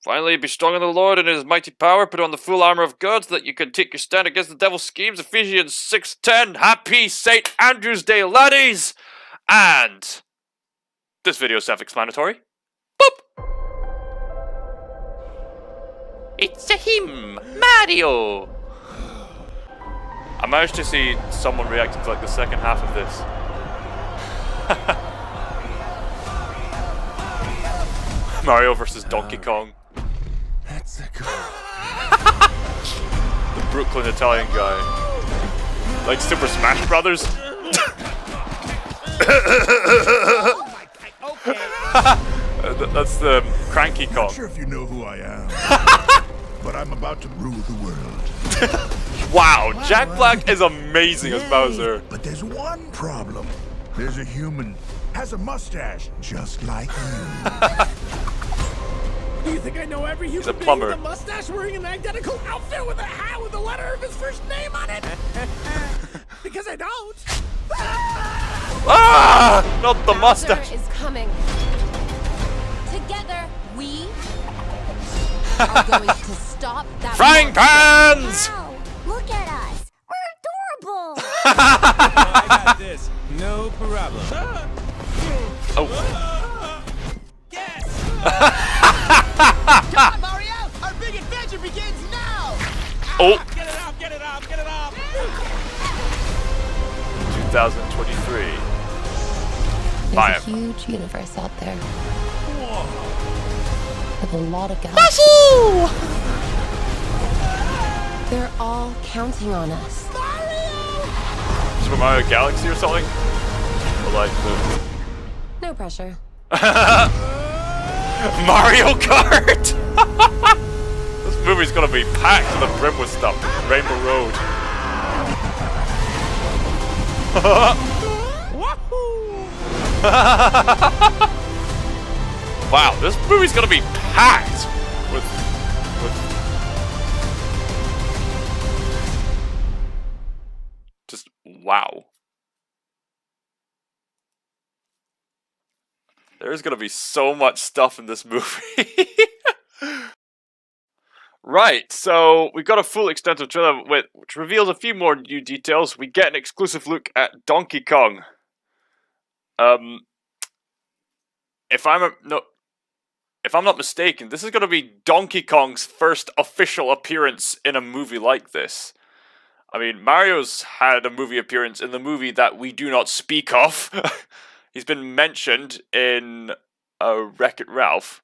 Finally, be strong in the Lord and in his mighty power. Put on the full armor of God so that you can take your stand against the devil's schemes. Ephesians 6:10. Happy St. Andrew's Day, laddies! And this video is self-explanatory. Boop! It's a him, Mario! I managed to see someone reacting to like the second half of this. Mario versus Donkey Kong. That's a cool. The Brooklyn Italian guy. Like Super Smash Brothers. That's the Cranky Kong. Not sure if you know who I am, but I'm about to rule the world. Wow, Jack Black is amazing as Bowser. But there's one problem. There's a human, has a mustache, just like you. Do you think I know every human a being plumber. with a mustache wearing an identical outfit with a hat with the letter of his first name on it? Because I don't. Ah! Not the mustache. Bowser is coming. Together, we are going to stop that. Frying pans! Wow, look at us. We're adorable. I got this. No problem. Oh. Yes! Come on, Mario! Our big adventure begins now! Oh. Get it off, get it off, get it off! 2023. There's Fire. a huge universe out there. With a lot of galaxies. They're all counting on us. Super Mario Galaxy or something? Or like the No pressure. Mario Kart! This movie's gonna be packed to the brim with stuff. Rainbow Road. Wow, this movie's gonna be packed with just wow. There's gonna be so much stuff in this movie. Right, so we've got a full extensive trailer which reveals a few more new details. We get an exclusive look at Donkey Kong. If I'm not mistaken, this is going to be Donkey Kong's first official appearance in a movie like this. I mean, Mario's had a movie appearance in the movie that we do not speak of. He's been mentioned in Wreck-It Ralph.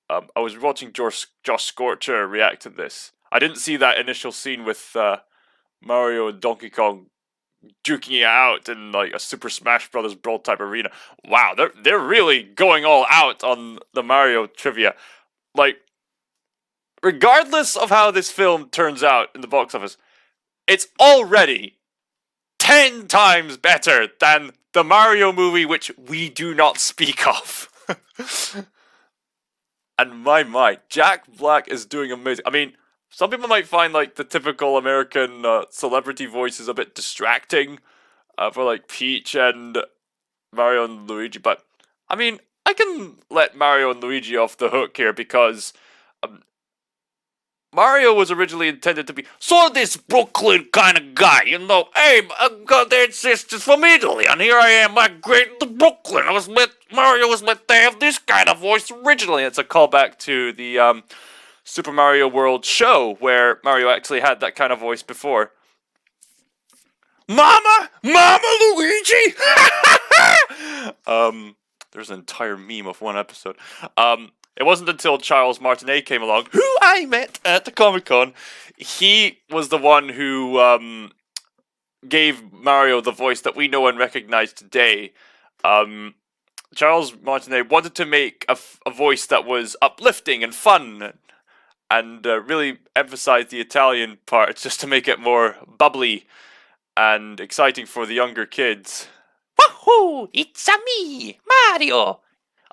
I was watching Josh Scorcher react to this. I didn't see that initial scene with Mario and Donkey Kong duking it out in like a Super Smash Brothers Brawl type arena. Wow, they're really going all out on the Mario trivia. Like, regardless of how this film turns out in the box office, it's already 10 times better than the Mario movie which we do not speak of. And my, Jack Black is doing amazing. I mean, some people might find like the typical American celebrity voices a bit distracting for like Peach and Mario and Luigi, but I mean, I can let Mario and Luigi off the hook here because Mario was originally intended to be sort of this Brooklyn kind of guy, you know. Hey, their sisters from Italy, and here I am, migrating to Brooklyn. Mario was meant to have this kind of voice originally. It's a callback to the Super Mario World show where Mario actually had that kind of voice before. Mama Luigi. There's an entire meme of one episode. It wasn't until Charles Martinet came along, who I met at the Comic-Con. He was the one who gave Mario the voice that we know and recognize today. Charles Martinet wanted to make a voice that was uplifting and fun and really emphasize the Italian part just to make it more bubbly and exciting for the younger kids. Wahoo! It's a me, Mario!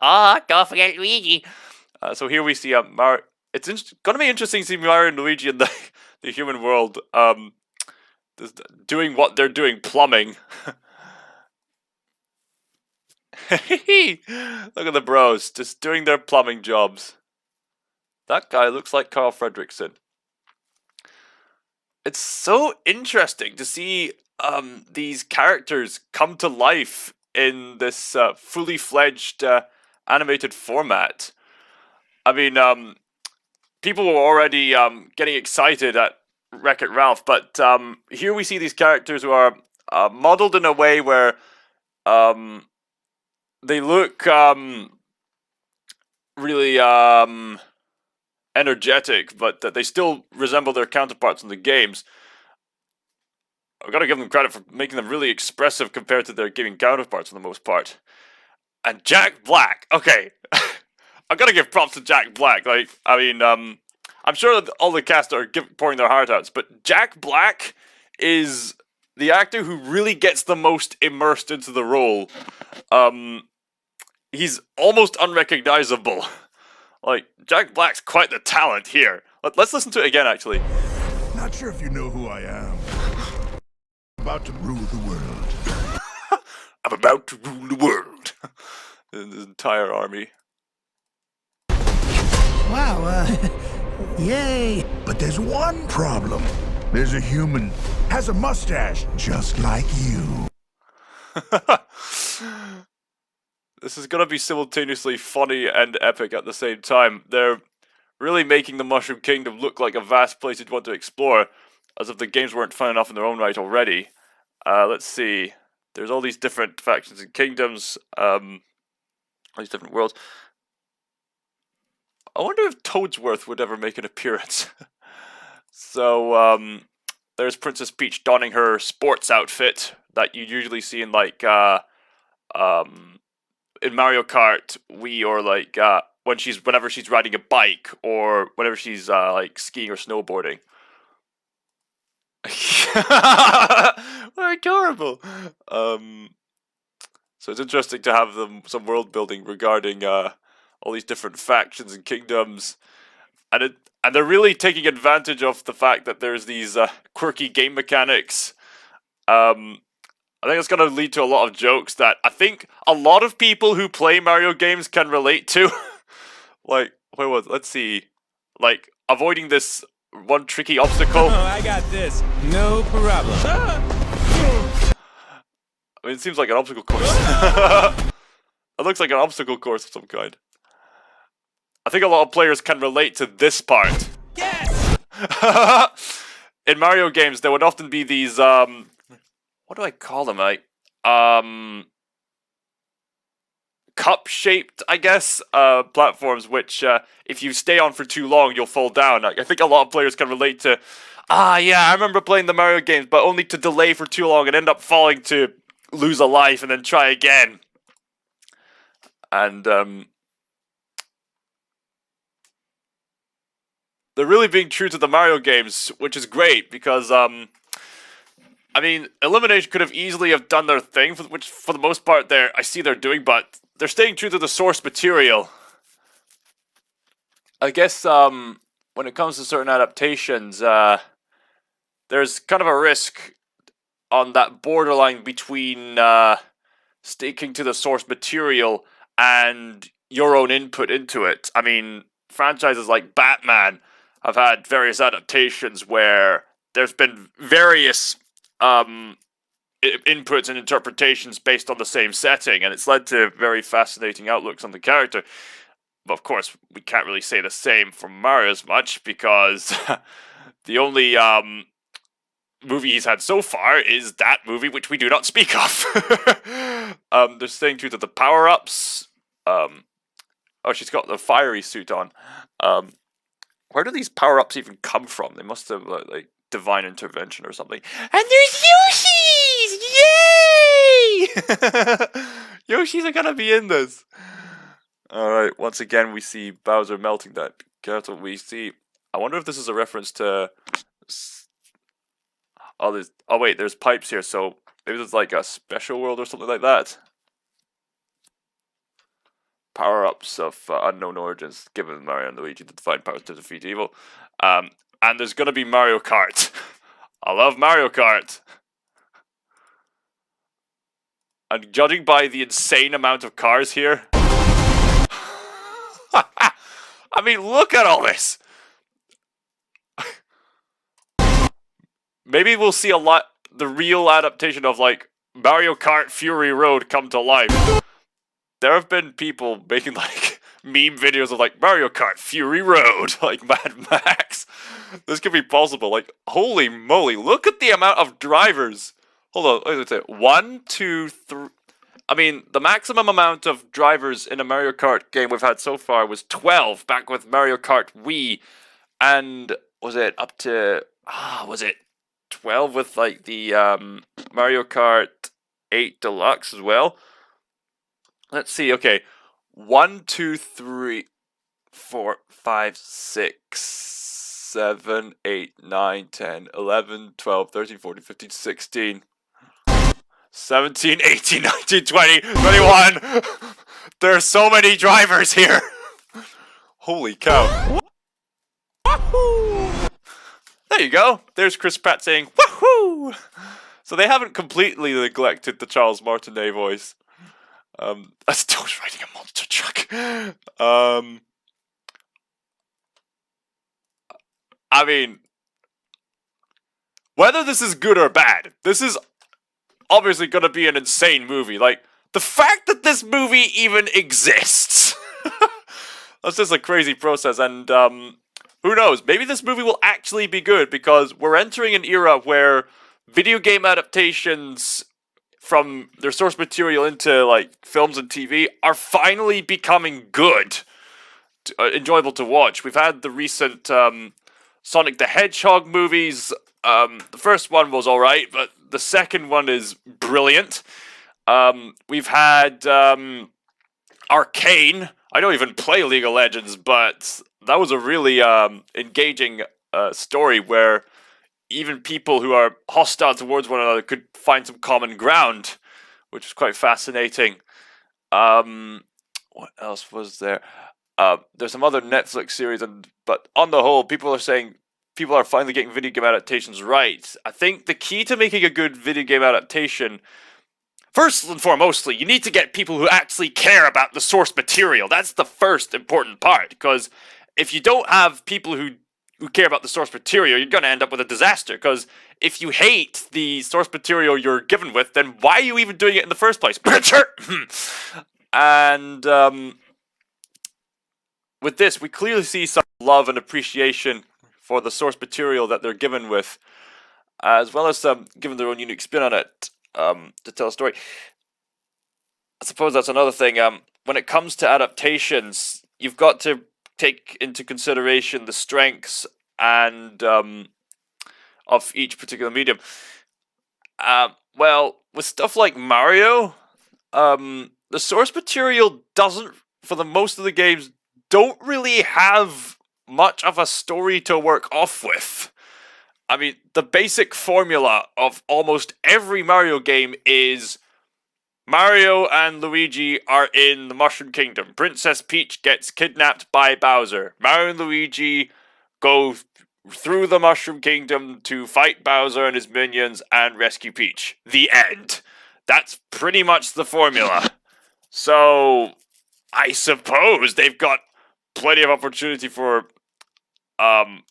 Oh, don't forget Luigi. So here we see Mario. It's going to be interesting to see Mario and Luigi in the human world doing what they're doing, plumbing. Look at the bros, just doing their plumbing jobs. That guy looks like Carl Fredricksen. It's so interesting to see these characters come to life in this fully fledged animated format. I mean, people were already getting excited at Wreck-It Ralph, but here we see these characters who are modeled in a way where they look really energetic, but they still resemble their counterparts in the games. I've got to give them credit for making them really expressive compared to their gaming counterparts for the most part. And Jack Black, okay, I've got to give props to Jack Black. Like, I mean, I'm sure that all the cast are pouring their heart out, but Jack Black is the actor who really gets the most immersed into the role. He's almost unrecognizable. Like, Jack Black's quite the talent here. Let's listen to it again, actually. Not sure if you know who I am. About to rule the world. I'm about to rule the world. The entire army. Wow, yay. But there's one problem. There's a human, has a mustache, just like you. This is gonna be simultaneously funny and epic at the same time. They're really making the Mushroom Kingdom look like a vast place you'd want to explore, as if the games weren't fun enough in their own right already. Let's see. There's all these different factions and kingdoms, all these different worlds. I wonder if Toadsworth would ever make an appearance. So, there's Princess Peach donning her sports outfit that you usually see in, like, in Mario Kart Wii, or like whenever she's riding a bike, or whenever she's like skiing or snowboarding. They're adorable. So it's interesting to have some world building regarding all these different factions and kingdoms, and they're really taking advantage of the fact that there's these quirky game mechanics. I think it's going to lead to a lot of jokes that I think a lot of people who play Mario games can relate to. Like, let's see. Like, avoiding this one tricky obstacle. Oh, I got this. No problem. I mean, it seems like an obstacle course. It looks like an obstacle course of some kind. I think a lot of players can relate to this part. Yes! In Mario games, there would often be these, what do I call them? Like, cup-shaped, I guess, platforms, which, if you stay on for too long, you'll fall down. I think a lot of players can relate to, yeah, I remember playing the Mario games, but only to delay for too long and end up falling to lose a life and then try again. And, they're really being true to the Mario games, which is great, because, I mean, Illumination could have easily have done their thing, which for the most part I see they're doing, but they're staying true to the source material. I guess when it comes to certain adaptations, there's kind of a risk on that borderline between sticking to the source material and your own input into it. I mean, franchises like Batman have had various adaptations where there's been various inputs and interpretations based on the same setting, and it's led to very fascinating outlooks on the character. But of course, we can't really say the same for Mario as much, because the only movie he's had so far is that movie, which we do not speak of. They're staying true to the power-ups. Oh, she's got the fiery suit on. Where do these power-ups even come from? They must have, like, divine intervention or something. And there's Yoshi's! Yay! Yoshi's are gonna be in this. Alright, once again we see Bowser melting that turtle. We see... I wonder if this is a reference to... Oh wait, there's pipes here, so maybe there's like a special world or something like that. Power-ups of unknown origins, given Mario and Luigi the divine powers to defeat evil. And there's gonna be Mario Kart. I love Mario Kart. And judging by the insane amount of cars here, I mean, look at all this. Maybe we'll see the real adaptation of like Mario Kart Fury Road come to life. There have been people making like meme videos of like Mario Kart Fury Road, like Mad Max. This could be possible. Like, holy moly, look at the amount of drivers. Hold on, let's say 1, 2, 3. I mean, the maximum amount of drivers in a Mario Kart game we've had so far was 12 back with Mario Kart Wii, and was it up to was it 12 with like the Mario Kart 8 Deluxe as well? Let's see. Okay, 1, 2, 3, 4, 5, 6, 7, 8, 9, 10, 11, 12, 13, 14, 15, 16, 17, 18, 19, 20, 21. There are so many drivers here. Holy cow. There you go. There's Chris Pratt saying, woohoo! So they haven't completely neglected the Charles Martinet voice. I still was riding a monster truck. I mean, whether this is good or bad, this is obviously gonna be an insane movie. Like, the fact that this movie even exists. That's just a crazy process, and who knows, maybe this movie will actually be good, because we're entering an era where video game adaptations from their source material into like films and TV are finally becoming good, enjoyable to watch. We've had the recent Sonic the Hedgehog movies. The first one was alright, but the second one is brilliant. We've had Arcane. I don't even play League of Legends, but that was a really engaging story where even people who are hostile towards one another could find some common ground, which is quite fascinating. What else was there? There's some other Netflix series, but on the whole, people are saying people are finally getting video game adaptations right. I think the key to making a good video game adaptation, first and foremostly, you need to get people who actually care about the source material. That's the first important part, because if you don't have people who care about the source material, you're going to end up with a disaster, because if you hate the source material you're given with, then why are you even doing it in the first place? And with this, we clearly see some love and appreciation for the source material that they're given with, as well as giving their own unique spin on it to tell a story. I suppose that's another thing. When it comes to adaptations, you've got to take into consideration the strengths and of each particular medium. Well, with stuff like Mario, the source material doesn't, for the most of the games, don't really have much of a story to work off with. I mean, the basic formula of almost every Mario game is Mario and Luigi are in the Mushroom Kingdom. Princess Peach gets kidnapped by Bowser. Mario and Luigi go through the Mushroom Kingdom to fight Bowser and his minions and rescue Peach. The end. That's pretty much the formula. So, I suppose they've got plenty of opportunity for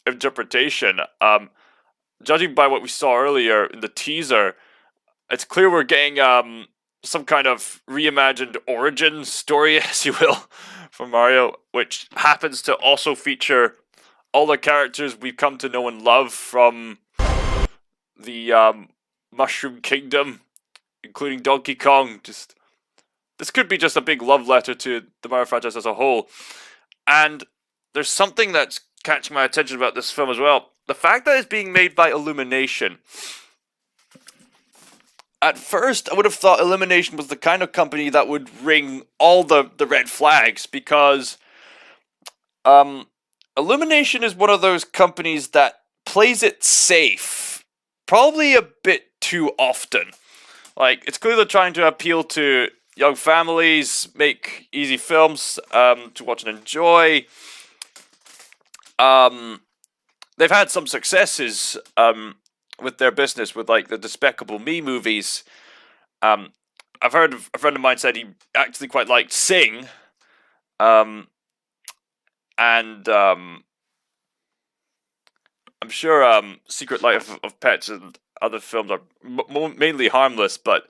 interpretation. Judging by what we saw earlier in the teaser, it's clear we're getting some kind of reimagined origin story, as you will, for Mario, which happens to also feature all the characters we've come to know and love from the Mushroom Kingdom, including Donkey Kong. This could be just a big love letter to the Mario franchise as a whole. And there's something that's catching my attention about this film as well. The fact that it's being made by Illumination. At first, I would have thought Illumination was the kind of company that would ring all the red flags, because Illumination is one of those companies that plays it safe, probably a bit too often. Like, it's clearly trying to appeal to young families, make easy films to watch and enjoy. They've had some successes with their business, with like the Despicable Me movies. I've heard a friend of mine said he actually quite liked Sing. and I'm sure Secret Life of Pets and other films are mainly harmless, but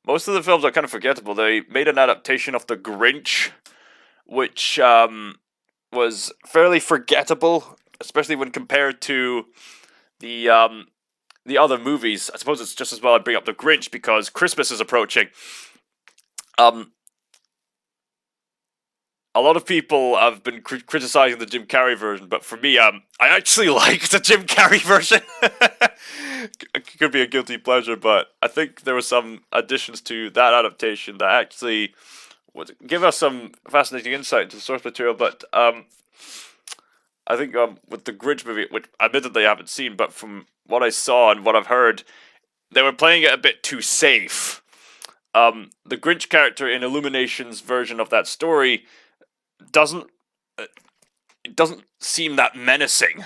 most of the films are kind of forgettable. They made an adaptation of The Grinch, which was fairly forgettable, especially when compared to the other movies. I suppose it's just as well I bring up The Grinch because Christmas is approaching. A lot of people have been criticizing the Jim Carrey version, but for me, I actually like the Jim Carrey version. It could be a guilty pleasure, but I think there were some additions to that adaptation that actually would give us some fascinating insight into the source material. But I think with the Grinch movie, which admittedly I haven't seen, but from what I saw and what I've heard, they were playing it a bit too safe. The Grinch character in Illumination's version of that story doesn't seem that menacing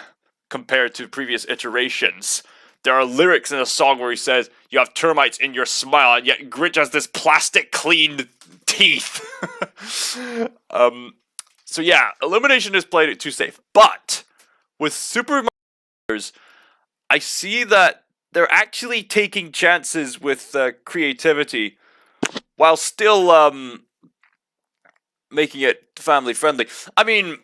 compared to previous iterations. There are lyrics in a song where he says, "You have termites in your smile," and yet Grinch has this plastic clean teeth. So yeah, Illumination has played it too safe. But with Super Mario, I see that they're actually taking chances with creativity while still making it family friendly. I mean,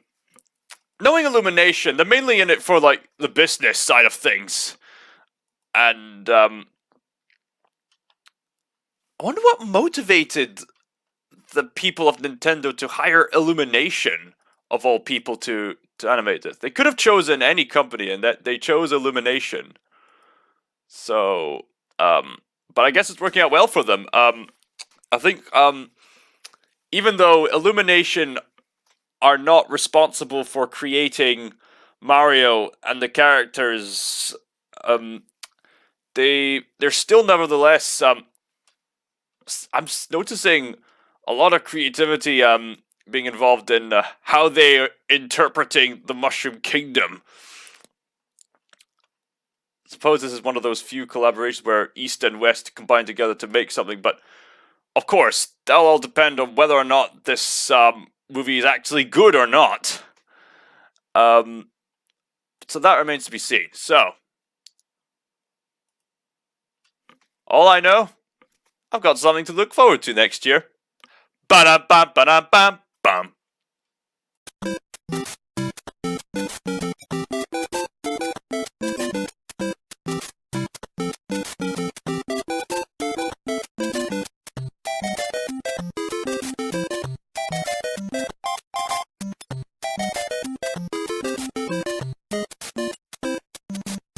knowing Illumination, they're mainly in it for like the business side of things. And I wonder what motivated the people of Nintendo to hire Illumination of all people to animate this. They could have chosen any company, and that they chose Illumination. So, but I guess it's working out well for them. I think even though Illumination are not responsible for creating Mario and the characters, they're still nevertheless I'm noticing a lot of creativity being involved in how they're interpreting the Mushroom Kingdom. I suppose this is one of those few collaborations where East and West combine together to make something, but of course, that'll all depend on whether or not this movie is actually good or not. So that remains to be seen. So, all I know, I've got something to look forward to next year. Ba-da-bam, ba-da-bam.